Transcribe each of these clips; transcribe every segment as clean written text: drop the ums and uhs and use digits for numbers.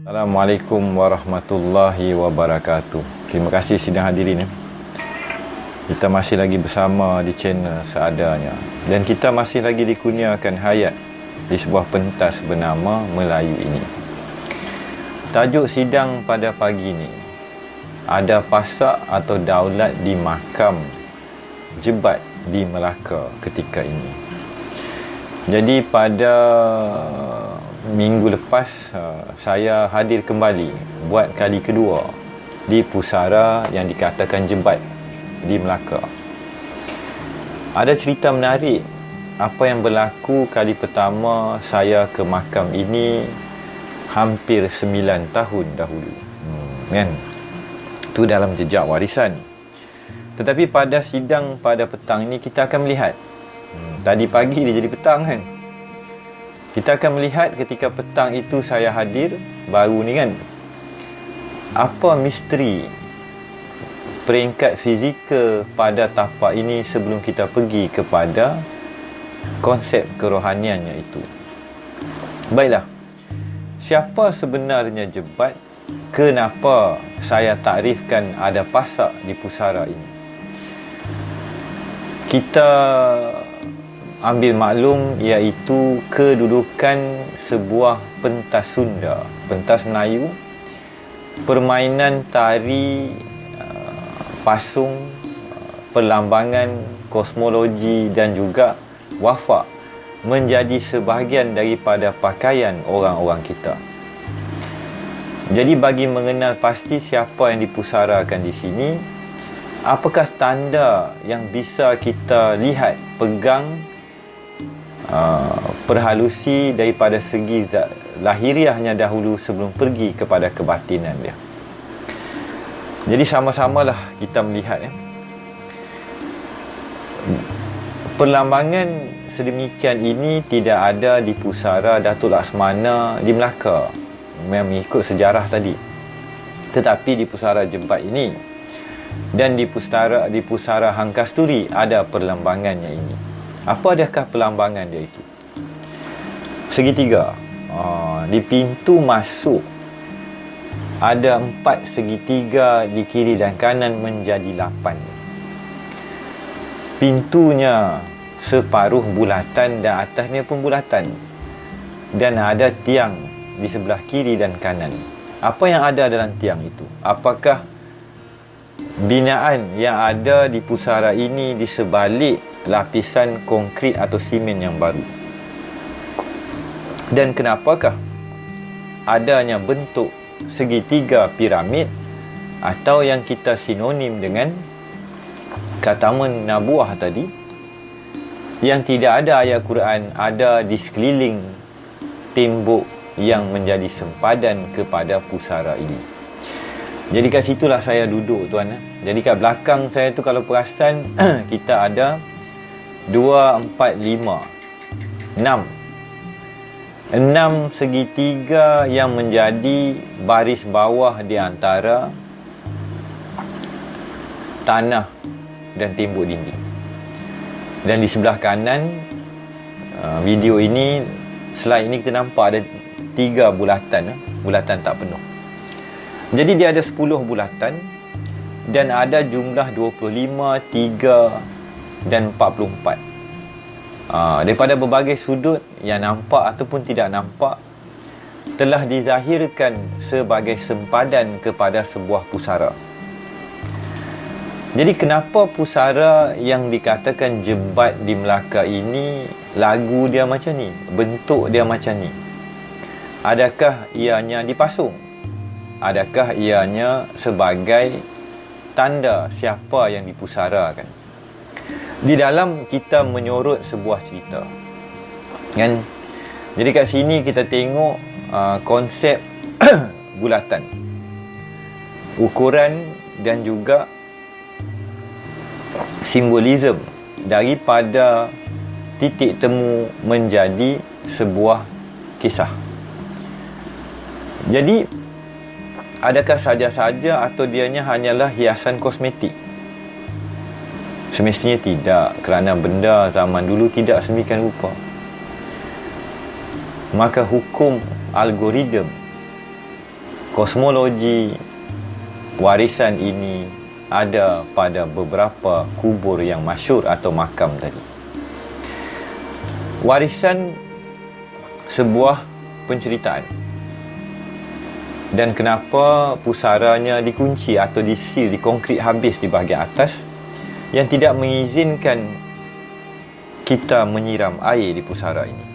Assalamualaikum warahmatullahi wabarakatuh. Terima kasih sidang hadirin. Kita masih lagi bersama di channel Seadanya, dan kita masih lagi dikurniakan hayat di sebuah pentas bernama Melayu ini. Tajuk sidang pada pagi ini, ada pasak atau daulat di Makam Jebat di Melaka ketika ini. Jadi pada minggu lepas saya hadir kembali buat kali kedua di pusara yang dikatakan Jebat di Melaka. Ada cerita menarik apa yang berlaku kali pertama saya ke makam ini hampir 9 tahun dahulu. Kan? Itu dalam jejak warisan. Tetapi pada sidang pada petang ini kita akan melihat. Tadi pagi dia jadi petang kan. Kita akan melihat ketika petang itu saya hadir baru ni kan, apa misteri peringkat fizikal pada tapak ini sebelum kita pergi kepada konsep kerohaniannya itu. Baiklah, siapa sebenarnya Jebat? Kenapa saya takrifkan ada pasak di pusara ini? Kita ambil maklum iaitu kedudukan sebuah pentas Sunda, pentas Melayu, permainan tari pasung, perlambangan, kosmologi dan juga wafak menjadi sebahagian daripada pakaian orang-orang kita. Jadi bagi mengenal pasti siapa yang dipusarakan di sini, apakah tanda yang bisa kita lihat, pegang, perhalusi daripada segi lahiriahnya dahulu sebelum pergi kepada kebatinan dia. Jadi sama-samalah kita melihat perlambangan sedemikian ini tidak ada di pusara Datuk Laksmana di Melaka, memang mengikut sejarah tadi, tetapi di pusara Jebat ini dan di pusara Hang Kasturi ada perlambangannya ini. Apa adakah perlambangan dia itu? Segitiga. Di pintu masuk ada 4 segitiga, di kiri dan kanan menjadi 8. Pintunya separuh bulatan dan atasnya pun bulatan, dan ada tiang di sebelah kiri dan kanan. Apa yang ada dalam tiang itu? Apakah binaan yang ada di pusara ini di sebalik lapisan konkrit atau simen yang baru? Dan kenapakah adanya bentuk segitiga piramid atau yang kita sinonim dengan katamun nabuah tadi, yang tidak ada ayat Quran ada di sekeliling tembok yang menjadi sempadan kepada pusara ini. Jadi kat situlah saya duduk tuan. Jadi kat belakang saya tu kalau perasan kita ada 2, 4, 5, 6 segitiga yang menjadi baris bawah di antara tanah dan tembok dinding. Dan di sebelah kanan video ini, slide ini kita nampak ada 3 bulatan, bulatan tak penuh. Jadi dia ada 10 bulatan dan ada jumlah 25, 3 dan 44. Daripada berbagai sudut yang nampak ataupun tidak nampak telah dizahirkan sebagai sempadan kepada sebuah pusara. Jadi kenapa pusara yang dikatakan Jebat di Melaka ini lagu dia macam ni, bentuk dia macam ni? Adakah ianya dipasung? Adakah ianya sebagai tanda siapa yang dipusarakan? Di dalam kita menyorot sebuah cerita kan. Jadi kat sini kita tengok konsep bulatan, ukuran dan juga simbolisme daripada titik temu menjadi sebuah kisah. Jadi adakah saja-saja atau dianya hanyalah hiasan kosmetik? Semestinya tidak, kerana benda zaman dulu tidak sedemikian rupa. Maka hukum algoritma Kosmologi warisan ini ada pada beberapa kubur yang masyhur atau makam tadi. Warisan sebuah penceritaan. Dan kenapa pusaranya dikunci atau disil, dikonkrit habis di bahagian atas, yang tidak mengizinkan kita menyiram air di pusara ini.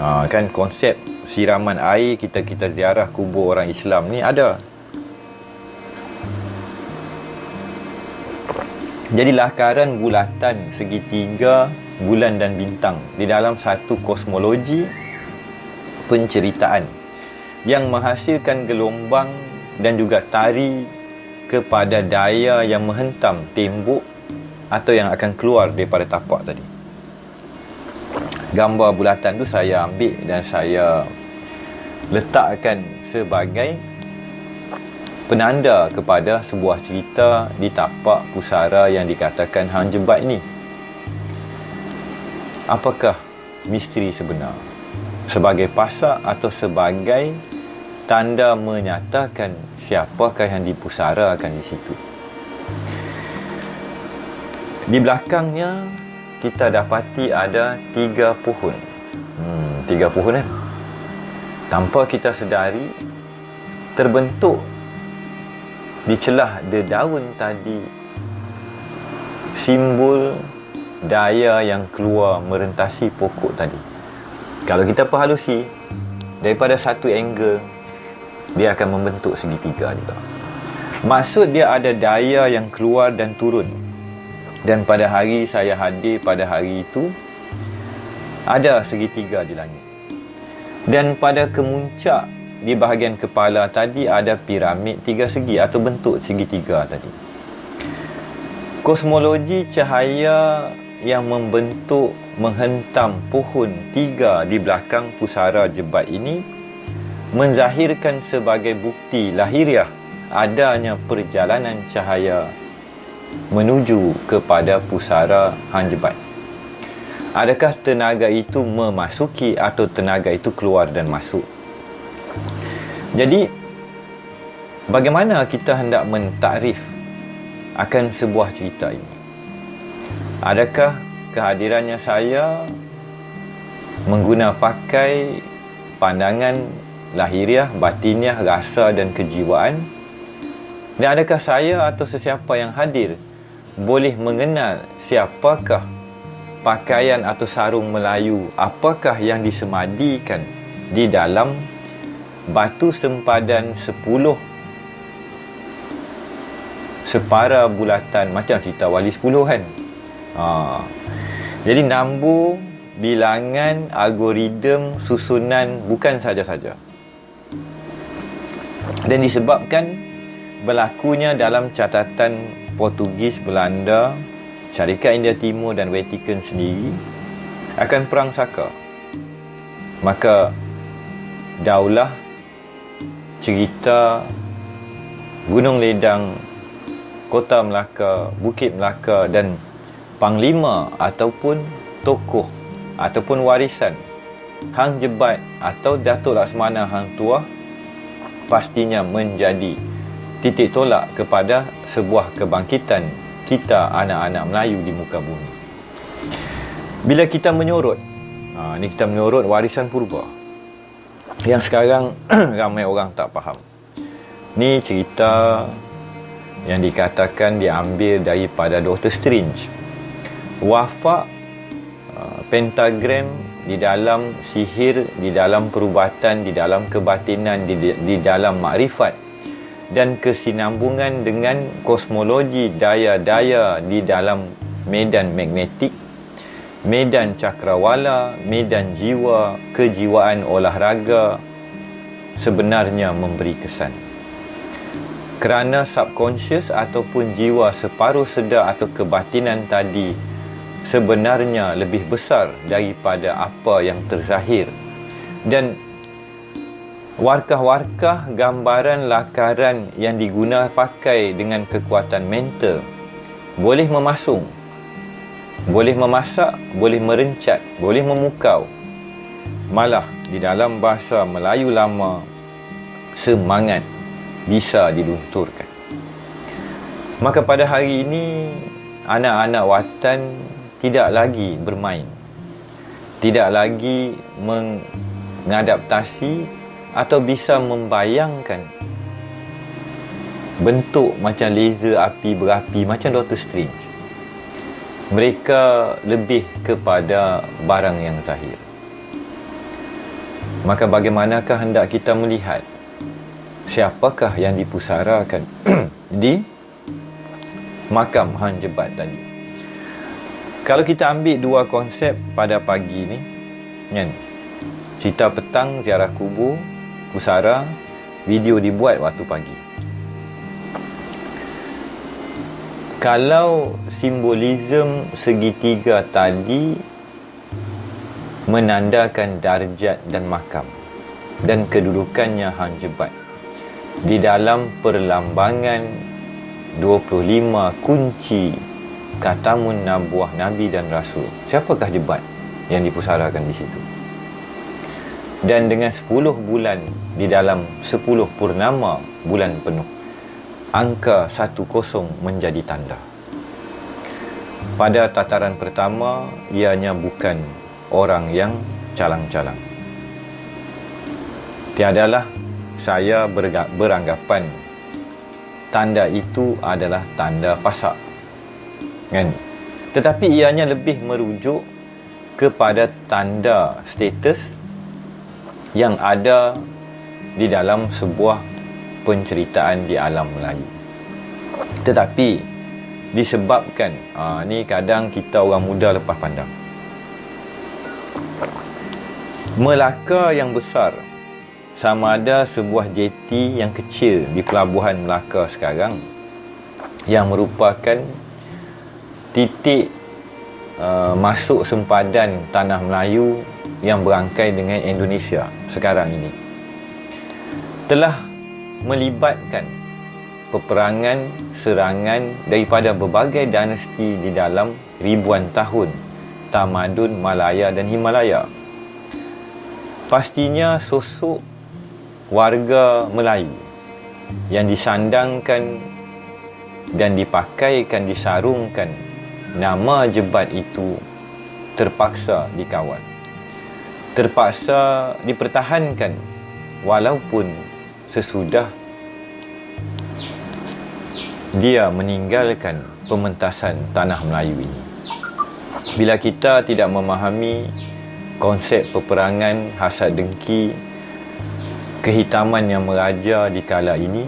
Kan konsep siraman air kita ziarah kubur orang Islam ni ada. Jadi lakaran bulatan, segitiga, bulan dan bintang di dalam satu kosmologi penceritaan yang menghasilkan gelombang dan juga tari kepada daya yang menghentam tembok atau yang akan keluar daripada tapak tadi. Gambar bulatan tu saya ambil dan saya letakkan sebagai penanda kepada sebuah cerita di tapak pusara yang dikatakan Hang Jebat ini. Apakah misteri sebenar? Sebagai pasak atau sebagai tanda menyatakan siapakah yang dipusarakan di situ? Di belakangnya kita dapati ada 3 pohon. 3 pohon kan? Tanpa kita sedari, terbentuk di celah dedaun tadi simbol daya yang keluar merentasi pokok tadi. Kalau kita perhalusi daripada satu angle, dia akan membentuk segitiga juga. Maksud dia ada daya yang keluar dan turun. Dan pada hari saya hadir pada hari itu, ada segitiga di langit. Dan pada kemuncak di bahagian kepala tadi ada piramid 3 segi atau bentuk segitiga tadi. Kosmologi cahaya yang membentuk menghentam pohon 3 di belakang pusara Jebat ini menzahirkan sebagai bukti lahiriah adanya perjalanan cahaya menuju kepada pusara Hang Jebat. Adakah tenaga itu memasuki atau tenaga itu keluar dan masuk? Jadi, bagaimana kita hendak mentakrif akan sebuah cerita ini? Adakah kehadirannya saya mengguna pakai pandangan lahiriah, batiniah, rasa dan kejiwaan? Dan adakah saya atau sesiapa yang hadir boleh mengenal siapakah pakaian atau sarung Melayu, apakah yang disemadikan di dalam batu sempadan 10 separa bulatan, macam cerita Wali 10 kan? Jadi nombor, bilangan, algoritma, susunan bukan saja-saja. Dan disebabkan berlakunya dalam catatan Portugis, Belanda, Syarikat India Timur dan Vatikan sendiri akan perang saka. Maka daulah, cerita Gunung Ledang, Kota Melaka, Bukit Melaka dan panglima ataupun tokoh ataupun warisan Hang Jebat atau Datuk Laksamana Hang Tuah pastinya menjadi titik tolak kepada sebuah kebangkitan kita anak-anak Melayu di muka bumi. Bila kita menyorot, ni kita menyorot warisan purba yang sekarang ramai orang tak faham. Ni cerita yang dikatakan diambil daripada Dr. Strange. Wafak pentagram di dalam sihir, di dalam perubatan, di dalam kebatinan, di dalam makrifat dan kesinambungan dengan kosmologi daya-daya di dalam medan magnetik, medan cakrawala, medan jiwa, kejiwaan olahraga sebenarnya memberi kesan. Kerana subconscious ataupun jiwa separuh sedar atau kebatinan tadi sebenarnya lebih besar daripada apa yang terzahir. Dan warkah-warkah gambaran lakaran yang diguna pakai dengan kekuatan mental boleh memasung, boleh memasak, boleh merencat, boleh memukau. Malah di dalam bahasa Melayu lama semangat bisa dilunturkan. Maka pada hari ini, anak-anak watan tidak lagi bermain, tidak lagi mengadaptasi atau bisa membayangkan bentuk macam laser api berapi macam Doctor Strange. Mereka lebih kepada barang yang zahir. Maka bagaimanakah hendak kita melihat siapakah yang dipusarakan di makam Hang Jebat tadi? Kalau kita ambil dua konsep pada pagi ni, kan? Cerita petang, ziarah kubur, pusara, video dibuat waktu pagi. Kalau simbolisme segitiga tadi menandakan darjat dan makam dan kedudukannya Hang Jebat di dalam perlambangan 25 kunci Khatamun Nabuwah Nabi dan Rasul, siapakah Jebat yang dipusarakan di situ? Dan dengan 10 bulan di dalam 10 purnama bulan penuh, angka 10 menjadi tanda. Pada tataran pertama, ianya bukan orang yang calang-calang. Tiadalah saya beranggapan tanda itu adalah tanda pasak, kan? Tetapi ianya lebih merujuk kepada tanda status yang ada di dalam sebuah penceritaan di alam Melayu. Tetapi disebabkan ni kadang kita orang muda lepas pandang, Melaka yang besar, sama ada sebuah jeti yang kecil di pelabuhan Melaka sekarang yang merupakan titik masuk sempadan tanah Melayu yang berangkai dengan Indonesia sekarang ini, telah melibatkan peperangan, serangan daripada berbagai dinasti di dalam ribuan tahun tamadun Malaya dan Himalaya. Pastinya sosok warga Melayu yang disandangkan dan dipakaikan, disarungkan nama Jebat itu terpaksa dikawal, terpaksa dipertahankan walaupun sesudah dia meninggalkan pementasan tanah Melayu ini. Bila kita tidak memahami konsep peperangan, hasad dengki, kehitaman yang meraja di kala ini,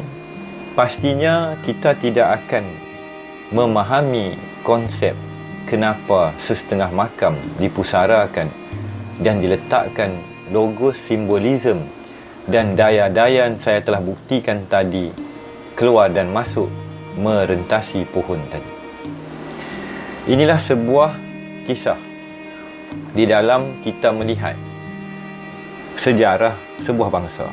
pastinya kita tidak akan memahami konsep kenapa sesetengah makam dipusarakan dan diletakkan logo simbolisme dan daya-daya yang saya telah buktikan tadi keluar dan masuk merentasi pohon tadi. Inilah sebuah kisah di dalam kita melihat sejarah sebuah bangsa.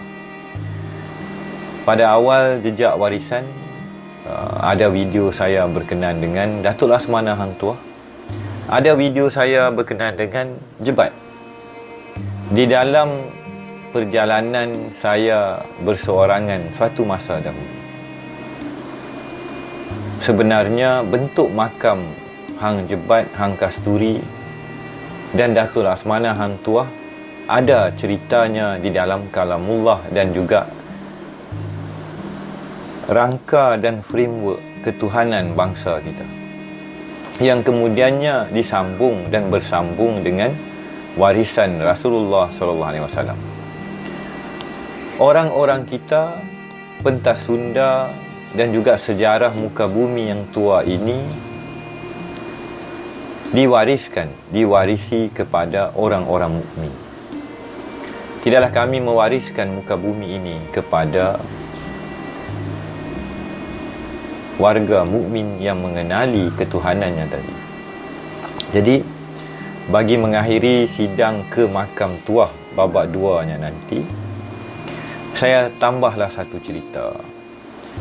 Pada awal jejak warisan, ada video saya berkenan dengan Datuk Laksamana Hang Tuah. Ada video saya berkenan dengan Jebat. Di dalam perjalanan saya berseorangan suatu masa dahulu, sebenarnya bentuk makam Hang Jebat, Hang Kasturi dan Datuk Laksamana Hang Tuah ada ceritanya di dalam kalamullah dan juga rangka dan framework ketuhanan bangsa kita, yang kemudiannya disambung dan bersambung dengan warisan Rasulullah SAW. Orang-orang kita, pentas Sunda dan juga sejarah muka bumi yang tua ini diwarisi kepada orang-orang mukmin. Tidaklah kami mewariskan muka bumi ini kepada warga mukmin yang mengenali ketuhanannya tadi. Jadi, bagi mengakhiri sidang ke makam tuah babak 2-nya nanti, saya tambahlah satu cerita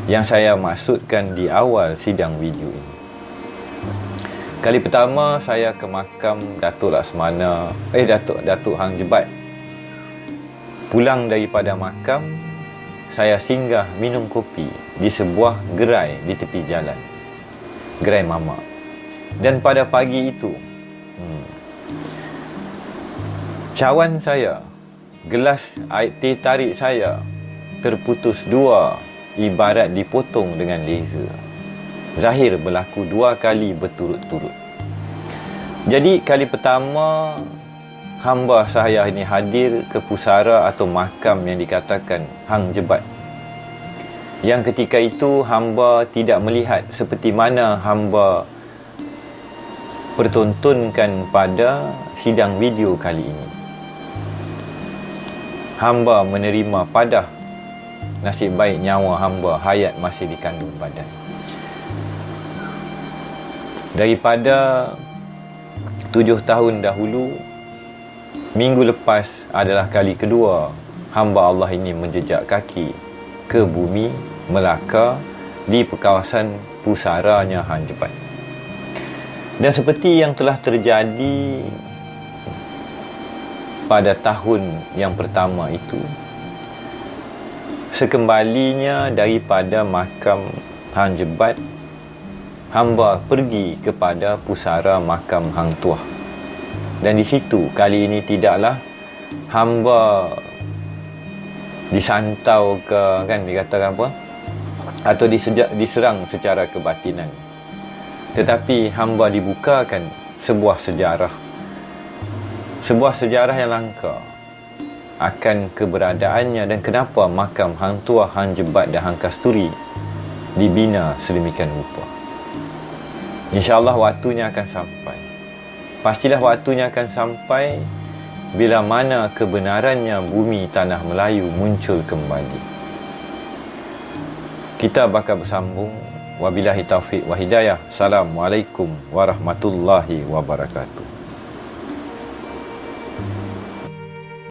yang saya maksudkan di awal sidang video ini. Kali pertama saya ke makam Datuk Datuk Hang Jebat. Pulang daripada makam, saya singgah minum kopi di sebuah gerai di tepi jalan. Gerai mamak. Dan pada pagi itu, cawan saya, gelas air teh tarik saya terputus dua, ibarat dipotong dengan laser. Zahir berlaku 2 kali berturut-turut. Jadi kali pertama hamba saya ini hadir ke pusara atau makam yang dikatakan Hang Jebat. Yang ketika itu hamba tidak melihat seperti mana hamba pertontonkan pada sidang video kali ini. Hamba menerima padah. Nasib baik nyawa hamba hayat masih dikandung badan. Daripada 7 tahun dahulu, minggu lepas adalah kali kedua hamba Allah ini menjejak kaki ke bumi Melaka di kawasan pusaranya Hang Jebat. Dan seperti yang telah terjadi pada tahun yang pertama itu, sekembalinya daripada makam Hang Jebat, hamba pergi kepada pusara makam Hang Tuah. Dan di situ kali ini tidaklah hamba disantau ke, kan dikatakan apa, atau diserang secara kebatinan, tetapi hamba dibukakan sebuah sejarah yang langka akan keberadaannya dan kenapa makam Hang Tuah, Hang Jebat dan Hang Kasturi dibina sedemikian rupa. InsyaAllah waktunya akan sampai. Pastilah waktunya akan sampai bila mana kebenarannya bumi tanah Melayu muncul kembali. Kita bakal bersambung. Wabillahi taufiq wa hidayah. Assalamualaikum warahmatullahi wabarakatuh.